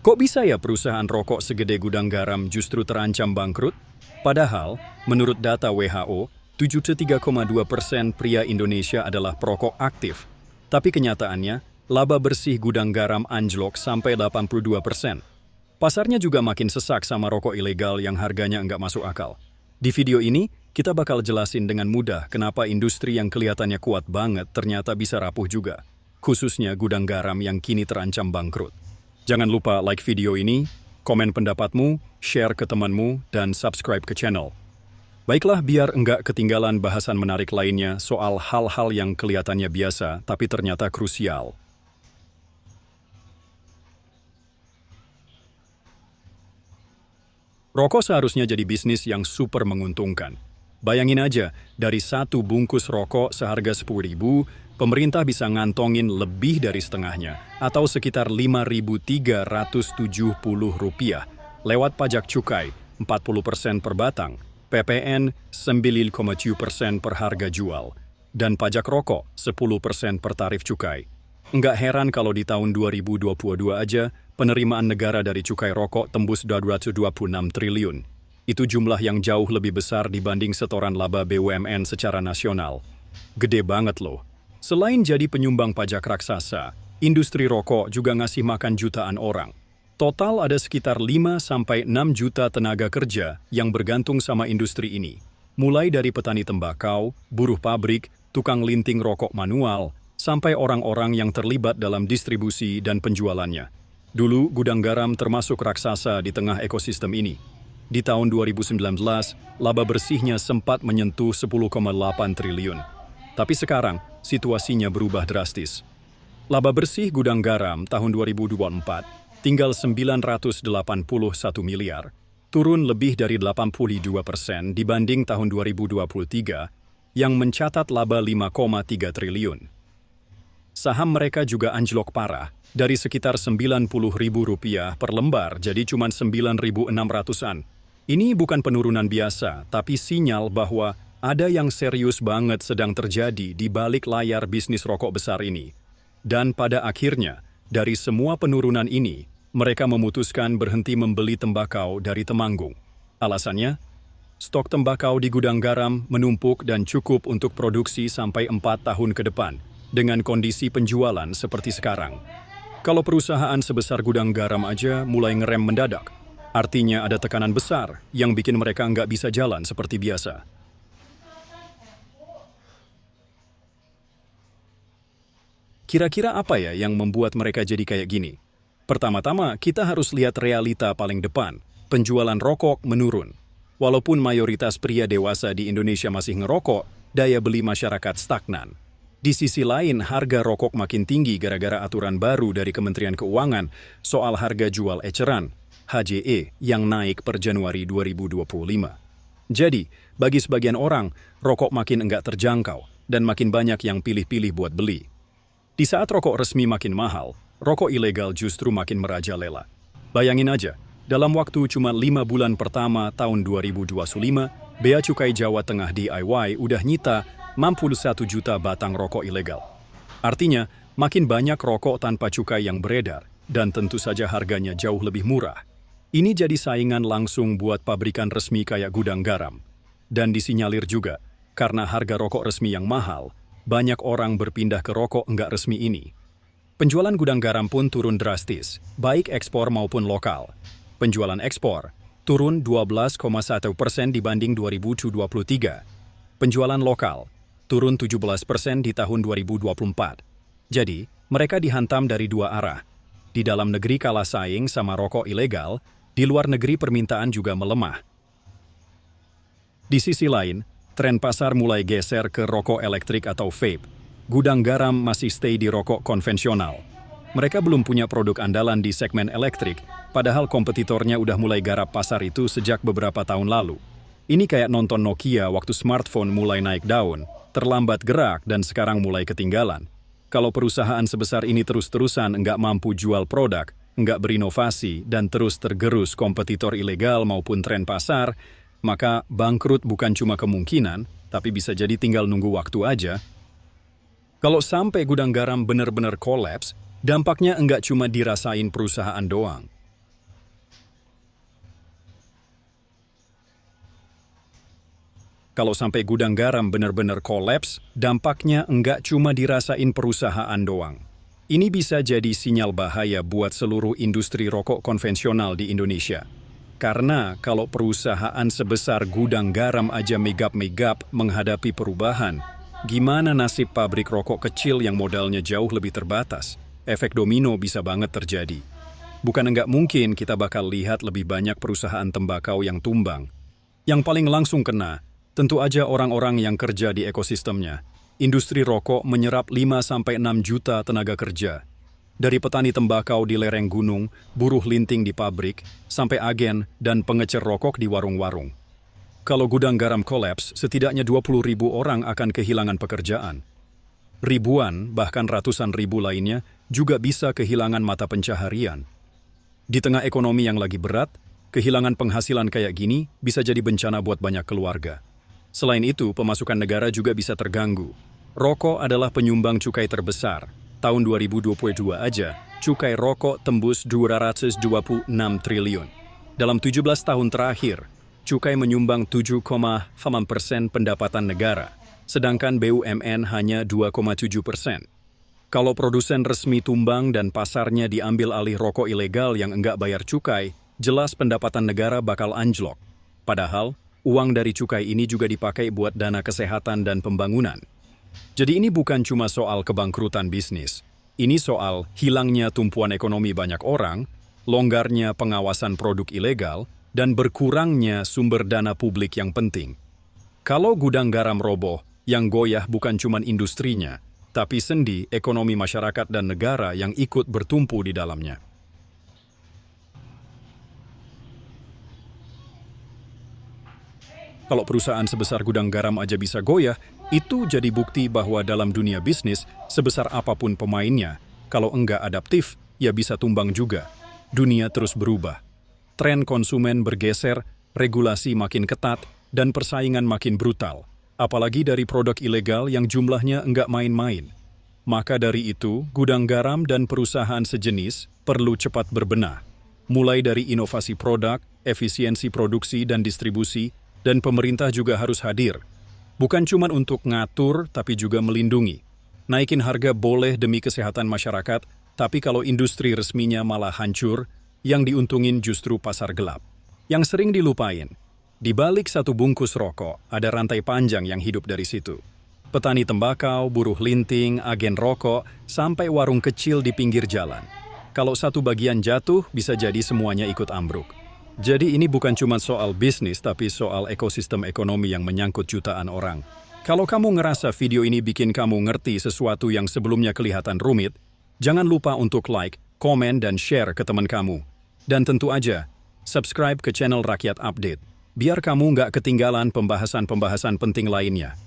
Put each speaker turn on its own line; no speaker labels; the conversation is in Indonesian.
Kok bisa ya perusahaan rokok segede gudang garam justru terancam bangkrut? Padahal, menurut data WHO, 73,2% pria Indonesia adalah perokok aktif. Tapi kenyataannya, laba bersih gudang garam anjlok sampai 82%. Pasarnya juga makin sesak sama rokok ilegal yang harganya nggak masuk akal. Di video ini, kita bakal jelasin dengan mudah kenapa industri yang kelihatannya kuat banget ternyata bisa rapuh juga. Khususnya gudang garam yang kini terancam bangkrut. Jangan lupa like video ini, komen pendapatmu, share ke temanmu, dan subscribe ke channel. Baiklah, biar enggak ketinggalan bahasan menarik lainnya soal hal-hal yang kelihatannya biasa tapi ternyata krusial. Rokok seharusnya jadi bisnis yang super menguntungkan. Bayangin aja, dari satu bungkus rokok seharga 10.000, pemerintah bisa ngantongin lebih dari setengahnya, atau sekitar Rp5.370, lewat pajak cukai, 40% per batang, PPN 9,7% per harga jual, dan pajak rokok 10% per tarif cukai. Nggak heran kalau di tahun 2022 aja, penerimaan negara dari cukai rokok tembus 226 triliun. Itu jumlah yang jauh lebih besar dibanding setoran laba BUMN secara nasional. Gede banget loh. Selain jadi penyumbang pajak raksasa, industri rokok juga ngasih makan jutaan orang. Total ada sekitar 5-6 juta tenaga kerja yang bergantung sama industri ini. Mulai dari petani tembakau, buruh pabrik, tukang linting rokok manual, sampai orang-orang yang terlibat dalam distribusi dan penjualannya. Dulu, gudang garam termasuk raksasa di tengah ekosistem ini. Di tahun 2019, laba bersihnya sempat menyentuh 10,8 triliun. Tapi sekarang, situasinya berubah drastis. Laba bersih gudang garam tahun 2024 tinggal 981 miliar, turun lebih dari 82% dibanding tahun 2023 yang mencatat laba 5,3 triliun. Saham mereka juga anjlok parah, dari sekitar Rp90.000 per lembar jadi cuma 9.600-an. Ini bukan penurunan biasa, tapi sinyal bahwa ada yang serius banget sedang terjadi di balik layar bisnis rokok besar ini. Dan pada akhirnya, dari semua penurunan ini, mereka memutuskan berhenti membeli tembakau dari Temanggung. Alasannya, stok tembakau di gudang garam menumpuk dan cukup untuk produksi sampai 4 tahun ke depan, dengan kondisi penjualan seperti sekarang. Kalau perusahaan sebesar gudang garam aja mulai ngerem mendadak, artinya ada tekanan besar yang bikin mereka nggak bisa jalan seperti biasa. Kira-kira apa ya yang membuat mereka jadi kayak gini? Pertama-tama, kita harus lihat realita paling depan. Penjualan rokok menurun. Walaupun mayoritas pria dewasa di Indonesia masih ngerokok, daya beli masyarakat stagnan. Di sisi lain, harga rokok makin tinggi gara-gara aturan baru dari Kementerian Keuangan soal harga jual eceran, HJE, yang naik per Januari 2025. Jadi, bagi sebagian orang, rokok makin enggak terjangkau dan makin banyak yang pilih-pilih buat beli. Di saat rokok resmi makin mahal, rokok ilegal justru makin merajalela. Bayangin aja, dalam waktu cuma 5 bulan pertama tahun 2025, Bea Cukai Jawa Tengah DIY udah nyita 61 juta batang rokok ilegal. Artinya, makin banyak rokok tanpa cukai yang beredar, dan tentu saja harganya jauh lebih murah. Ini jadi saingan langsung buat pabrikan resmi kayak gudang garam. Dan disinyalir juga, karena harga rokok resmi yang mahal, banyak orang berpindah ke rokok enggak resmi ini. Penjualan gudang garam pun turun drastis, baik ekspor maupun lokal. Penjualan ekspor turun 12,1% dibanding 2023. Penjualan lokal turun 17% di tahun 2024. Jadi, mereka dihantam dari dua arah. Di dalam negeri kalah saing sama rokok ilegal, di luar negeri permintaan juga melemah. Di sisi lain, tren pasar mulai geser ke rokok elektrik atau vape. Gudang garam masih stay di rokok konvensional. Mereka belum punya produk andalan di segmen elektrik, padahal kompetitornya udah mulai garap pasar itu sejak beberapa tahun lalu. Ini kayak nonton Nokia waktu smartphone mulai naik daun, terlambat gerak dan sekarang mulai ketinggalan. Kalau perusahaan sebesar ini terus-terusan nggak mampu jual produk, nggak berinovasi, dan terus tergerus kompetitor ilegal maupun tren pasar, maka bangkrut bukan cuma kemungkinan, tapi bisa jadi tinggal nunggu waktu aja. Kalau sampai gudang garam benar-benar kolaps, dampaknya enggak cuma dirasain perusahaan doang. Kalau sampai gudang garam benar-benar kolaps, dampaknya nggak cuma dirasain perusahaan doang. Ini bisa jadi sinyal bahaya buat seluruh industri rokok konvensional di Indonesia. Karena kalau perusahaan sebesar gudang garam aja megap-megap menghadapi perubahan, gimana nasib pabrik rokok kecil yang modalnya jauh lebih terbatas? Efek domino bisa banget terjadi. Bukan enggak mungkin kita bakal lihat lebih banyak perusahaan tembakau yang tumbang. Yang paling langsung kena, tentu aja orang-orang yang kerja di ekosistemnya. Industri rokok menyerap 5-6 juta tenaga kerja. Dari petani tembakau di lereng gunung, buruh linting di pabrik, sampai agen dan pengecer rokok di warung-warung. Kalau gudang garam kolaps, setidaknya 20.000 orang akan kehilangan pekerjaan. Ribuan, bahkan ratusan ribu lainnya, juga bisa kehilangan mata pencaharian. Di tengah ekonomi yang lagi berat, kehilangan penghasilan kayak gini bisa jadi bencana buat banyak keluarga. Selain itu, pemasukan negara juga bisa terganggu. Rokok adalah penyumbang cukai terbesar. Tahun 2022 aja, cukai rokok tembus 226 triliun. Dalam 17 tahun terakhir, cukai menyumbang 7,5% pendapatan negara, sedangkan BUMN hanya 2,7%. Kalau produsen resmi tumbang dan pasarnya diambil alih rokok ilegal yang enggak bayar cukai, jelas pendapatan negara bakal anjlok. Padahal, uang dari cukai ini juga dipakai buat dana kesehatan dan pembangunan. Jadi ini bukan cuma soal kebangkrutan bisnis. Ini soal hilangnya tumpuan ekonomi banyak orang, longgarnya pengawasan produk ilegal, dan berkurangnya sumber dana publik yang penting. Kalau gudang garam roboh, yang goyah bukan cuma industrinya, tapi sendi, ekonomi masyarakat dan negara yang ikut bertumpu di dalamnya. Kalau perusahaan sebesar gudang garam aja bisa goyah, itu jadi bukti bahwa dalam dunia bisnis, sebesar apapun pemainnya, kalau enggak adaptif, ya bisa tumbang juga. Dunia terus berubah. Tren konsumen bergeser, regulasi makin ketat, dan persaingan makin brutal. Apalagi dari produk ilegal yang jumlahnya enggak main-main. Maka dari itu, gudang garam dan perusahaan sejenis perlu cepat berbenah. Mulai dari inovasi produk, efisiensi produksi dan distribusi, dan pemerintah juga harus hadir. Bukan cuma untuk ngatur, tapi juga melindungi. Naikin harga boleh demi kesehatan masyarakat, tapi kalau industri resminya malah hancur, yang diuntungin justru pasar gelap. Yang sering dilupain, di balik satu bungkus rokok, ada rantai panjang yang hidup dari situ. Petani tembakau, buruh linting, agen rokok, sampai warung kecil di pinggir jalan. Kalau satu bagian jatuh, bisa jadi semuanya ikut ambruk. Jadi ini bukan cuma soal bisnis, tapi soal ekosistem ekonomi yang menyangkut jutaan orang. Kalau kamu ngerasa video ini bikin kamu ngerti sesuatu yang sebelumnya kelihatan rumit, jangan lupa untuk like, komen, dan share ke teman kamu. Dan tentu aja, subscribe ke channel Rakyat Update, biar kamu nggak ketinggalan pembahasan-pembahasan penting lainnya.